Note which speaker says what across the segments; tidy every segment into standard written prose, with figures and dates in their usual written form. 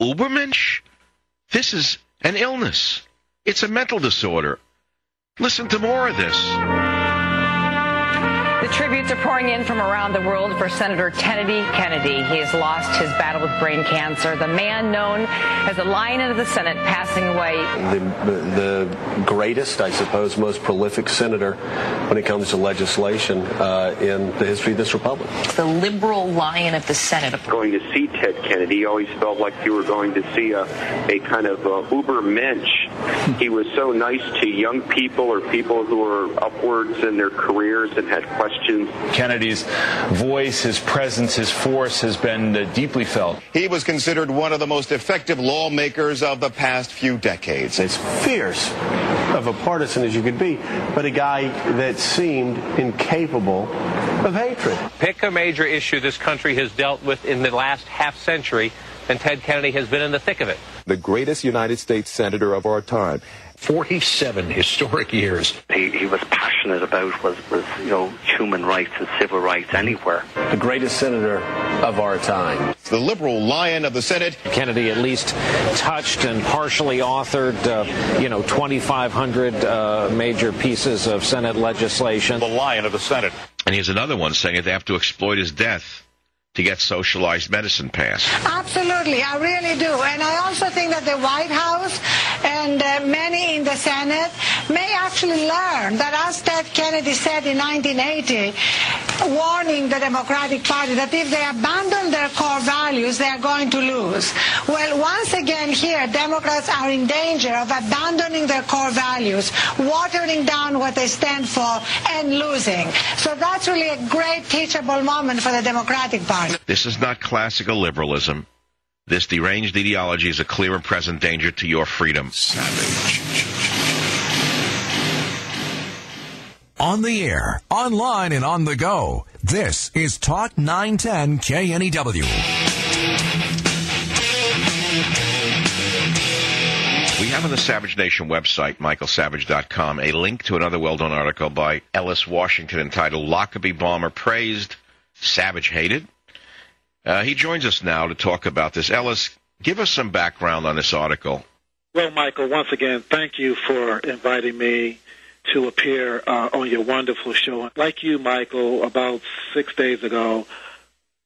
Speaker 1: Ubermensch? This is an illness. It's a mental disorder. Listen to more of this.
Speaker 2: The tributes are pouring in from around the world for Senator Kennedy. He has lost his battle with brain cancer. The man known as the Lion of the Senate passing away.
Speaker 3: The greatest, I suppose, most prolific senator when it comes to legislation in the history of this republic.
Speaker 4: The liberal Lion of the Senate.
Speaker 5: Going to see Ted Kennedy always felt like you were going to see a kind of Ubermensch. He was so nice to young people or people who were upwards in their careers and had questions.
Speaker 6: Kennedy's voice, his presence, his force has been deeply felt.
Speaker 7: He was considered one of the most effective lawmakers of the past few decades.
Speaker 3: As fierce of a partisan as you could be, but a guy that seemed incapable of hatred.
Speaker 8: Pick a major issue this country has dealt with in the last half century, and Ted Kennedy has been in the thick of it.
Speaker 9: The greatest United States senator of our time.
Speaker 10: 47 historic years.
Speaker 11: He was passionate about was human rights and civil rights anywhere.
Speaker 3: The greatest senator of our time.
Speaker 7: The liberal Lion of the Senate.
Speaker 12: Kennedy at least touched and partially authored, 2,500 major pieces of Senate legislation.
Speaker 10: The Lion of the Senate.
Speaker 1: And here's another one saying that they have to exploit his death to get socialized medicine passed.
Speaker 13: Absolutely, I really do. And I also think that the White House and many in the Senate may actually learn that, as Ted Kennedy said in 1980, warning the Democratic Party that if they abandon their core values, they are going to lose. Well, once again here, Democrats are in danger of abandoning their core values, watering down what they stand for, and losing. So that's really a great teachable moment for the Democratic Party.
Speaker 1: This is not classical liberalism. This deranged ideology is a clear and present danger to your freedom.
Speaker 10: Savage.
Speaker 14: On the air, online, and on the go. This is Talk 910 KNEW.
Speaker 1: We have on the Savage Nation website, michaelsavage.com, a link to another well-known article by Ellis Washington entitled Lockerbie Bomber Praised, Savage Hated. He joins us now to talk about this. Ellis, give us some background on this article.
Speaker 15: Well, Michael, once again, thank you for inviting me to appear on your wonderful show. Like you, Michael, about 6 days ago,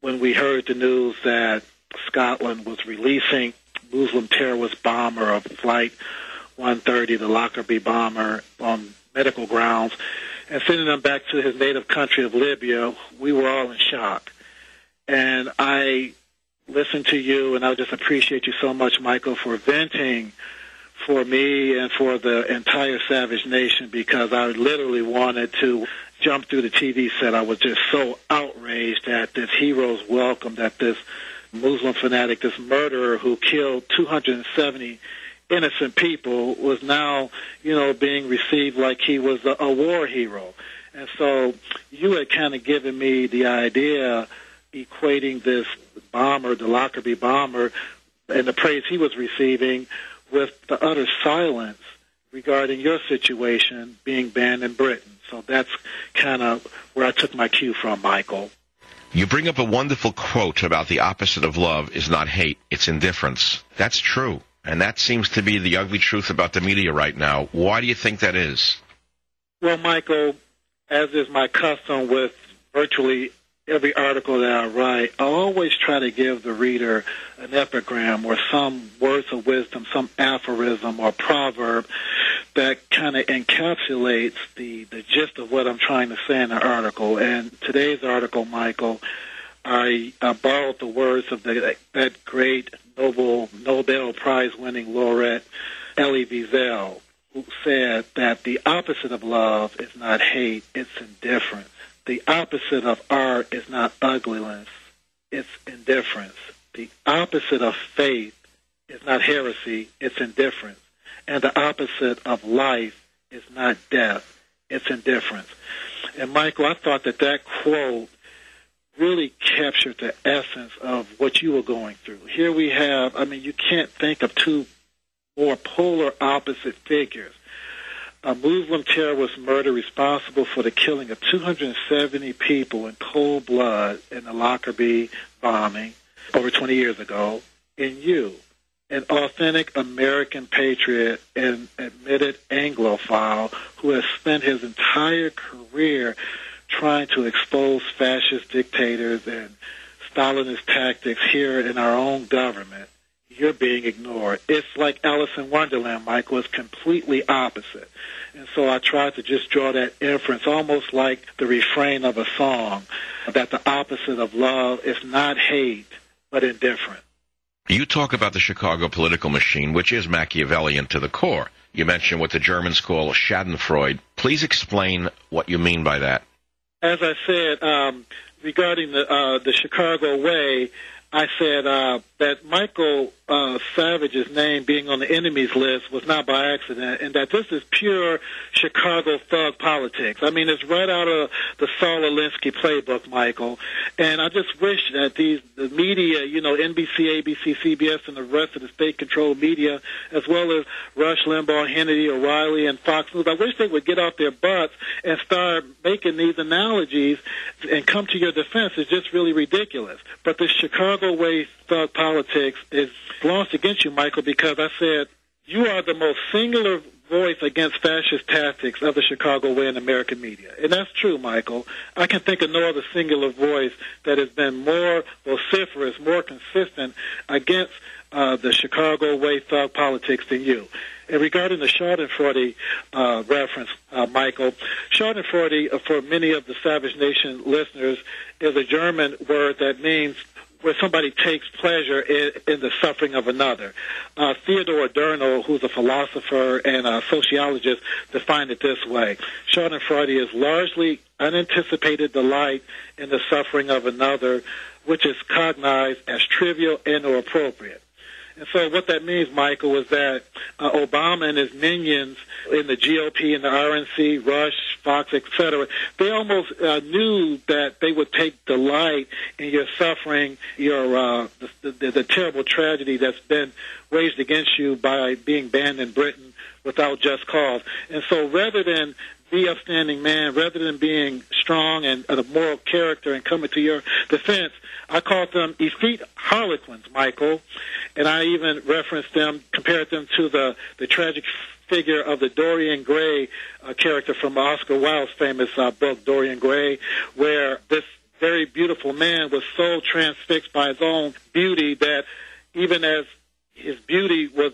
Speaker 15: when we heard the news that Scotland was releasing Muslim terrorist bomber of Flight 130, the Lockerbie bomber, on medical grounds, and sending him back to his native country of Libya, we were all in shock. And I listened to you, and I just appreciate you so much, Michael, for venting for me and for the entire Savage Nation, because I literally wanted to jump through the TV set. I was just so outraged at this hero's welcome that this Muslim fanatic, this murderer who killed 270 innocent people, was now, being received like he was a war hero. And so you had kind of given me the idea, equating this bomber, the Lockerbie bomber, and the praise he was receiving with the utter silence regarding your situation being banned in Britain. So that's kind of where I took my cue from, Michael.
Speaker 1: You bring up a wonderful quote about the opposite of love is not hate, it's indifference. That's true, and that seems to be the ugly truth about the media right now. Why do you think that is?
Speaker 15: Well, Michael, as is my custom with virtually every article that I write, I always try to give the reader an epigram or some words of wisdom, some aphorism or proverb that kind of encapsulates the gist of what I'm trying to say in the article. And today's article, Michael, I borrowed the words of that great Nobel Prize-winning laureate Elie Wiesel, who said that the opposite of love is not hate, it's indifference. The opposite of art is not ugliness, it's indifference. The opposite of faith is not heresy, it's indifference. And the opposite of life is not death, it's indifference. And Michael, I thought that quote really captured the essence of what you were going through. Here we have, you can't think of two more polar opposite figures. A Muslim terrorist murder responsible for the killing of 270 people in cold blood in the Lockerbie bombing over 20 years ago, and you, an authentic American patriot and admitted Anglophile who has spent his entire career trying to expose fascist dictators and Stalinist tactics here in our own government, you're being ignored. It's like Alice in Wonderland, Michael. It's completely opposite. And so I tried to just draw that inference, almost like the refrain of a song, that the opposite of love is not hate, but indifference.
Speaker 1: You talk about the Chicago political machine, which is Machiavellian to the core. You mentioned what the Germans call Schadenfreude. Please explain what you mean by that.
Speaker 15: As I said, regarding the Chicago Way, I said that Michael Savage's name being on the enemies list was not by accident, and that this is pure Chicago thug politics. I mean, it's right out of the Saul Alinsky playbook, Michael. And I just wish that the media, NBC, ABC, CBS, and the rest of the state-controlled media, as well as Rush Limbaugh, Hannity, O'Reilly, and Fox News, I wish they would get off their butts and start making these analogies and come to your defense. It's just really ridiculous. But the Chicago way thug politics is launched against you, Michael, because I said you are the most singular voice against fascist tactics of the Chicago way in American media. And that's true, Michael. I can think of no other singular voice that has been more vociferous, more consistent against the Chicago way thug politics than you. And regarding the Schadenfreude reference, Michael, Schadenfreude, for many of the Savage Nation listeners, is a German word that means where somebody takes pleasure in the suffering of another. Theodore Adorno, who's a philosopher and a sociologist, defined it this way. Schadenfreude is largely unanticipated delight in the suffering of another, which is cognized as trivial and or appropriate. And so what that means, Michael, is that Obama and his minions in the GOP and the RNC, Rush, Fox, etc., they almost knew that they would take delight in your suffering, your the terrible tragedy that's been waged against you by being banned in Britain without just cause. And so rather than be an upstanding man, rather than being strong and of moral character and coming to your defense, I called them effete harlequins, Michael, and I even referenced them, compared them to the tragic figure of the Dorian Gray character from Oscar Wilde's famous book, Dorian Gray, where this very beautiful man was so transfixed by his own beauty that even as his beauty was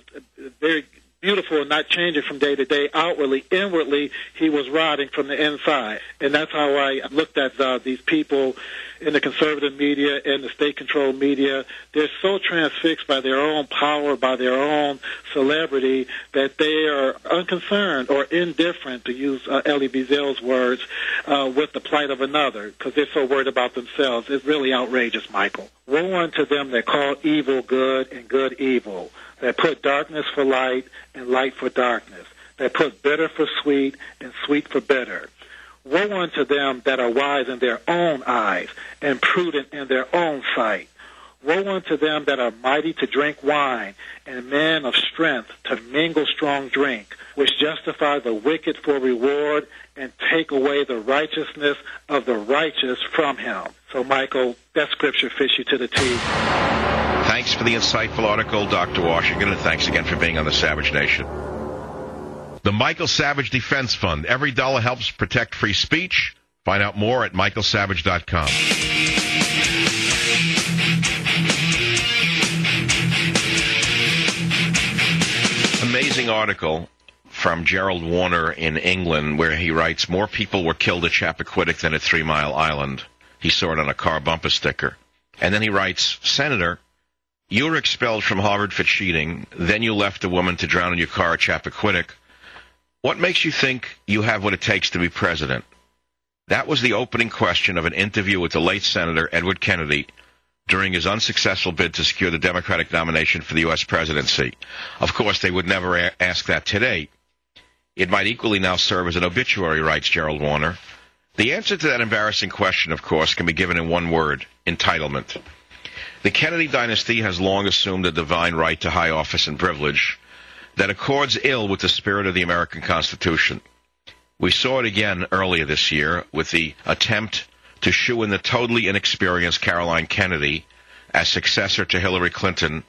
Speaker 15: very beautiful and not changing from day to day outwardly, inwardly, he was rotting from the inside. And that's how I looked at these people in the conservative media and the state-controlled media. They're so transfixed by their own power, by their own celebrity, that they are unconcerned or indifferent, to use Elie Wiesel's words, with the plight of another, because they're so worried about themselves. It's really outrageous, Michael. Woe unto them that call evil good and good evil, that put darkness for light and light for darkness, that put bitter for sweet and sweet for bitter. Woe unto them that are wise in their own eyes and prudent in their own sight. Woe unto them that are mighty to drink wine and men of strength to mingle strong drink, which justify the wicked for reward and take away the righteousness of the righteous from him. So, Michael, that scripture fits you to the teeth.
Speaker 1: Thanks for the insightful article, Dr. Washington, and thanks again for being on the Savage Nation. The Michael Savage Defense Fund. Every dollar helps protect free speech. Find out more at michaelsavage.com. Amazing article from Gerald Warner in England, where he writes, more people were killed at Chappaquiddick than at 3 Mile Island. He saw it on a car bumper sticker. And then he writes, Senator, you were expelled from Harvard for cheating. Then you left a woman to drown in your car at Chappaquiddick. What makes you think you have what it takes to be president? That was the opening question of an interview with the late Senator Edward Kennedy during his unsuccessful bid to secure the Democratic nomination for the U.S. presidency. Of course, they would never ask that today. It might equally now serve as an obituary, writes Gerald Warner. The answer to that embarrassing question, of course, can be given in one word: entitlement. The Kennedy dynasty has long assumed a divine right to high office and privilege that accords ill with the spirit of the American Constitution. We saw it again earlier this year with the attempt to shoo in the totally inexperienced Caroline Kennedy as successor to Hillary Clinton